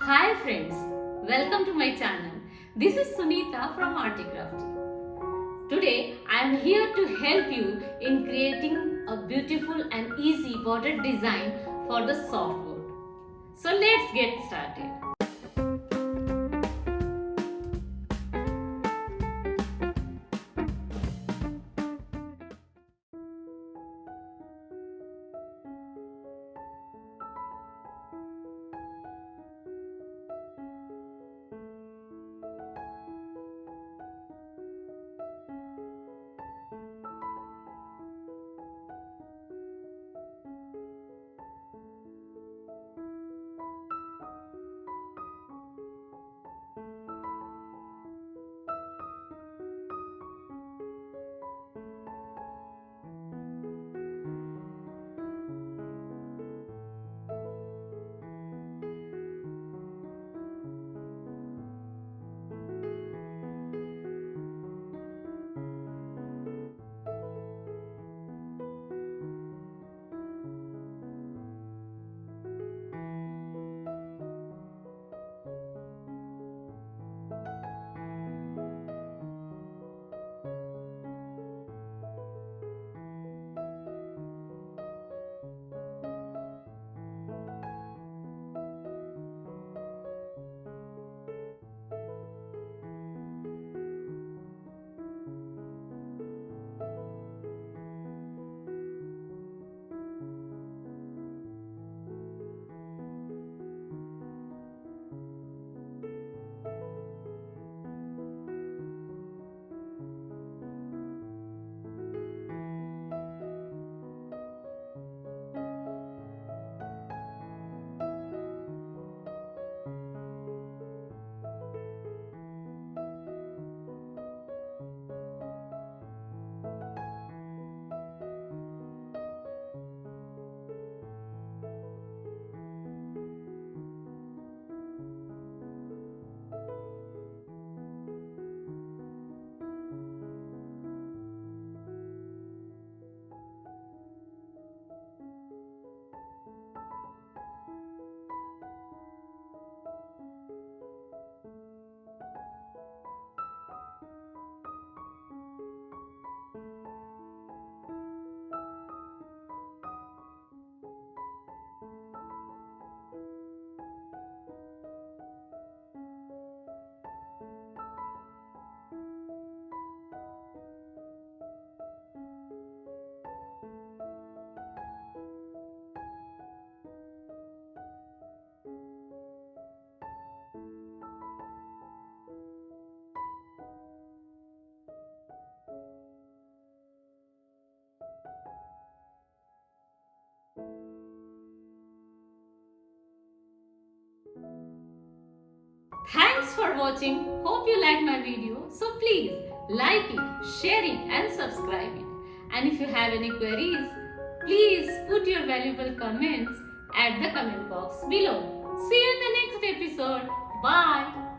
Hi friends, welcome to my channel. This is Sunita from ARTY KRAFTY. Today I am here to help you in creating a beautiful and easy border design for the softboard. So let's get started. Thanks for watching. Hope you liked my video. So please like it, share it and subscribe it. And if you have any queries, please put your valuable comments at the comment box below. See you in the next episode. Bye.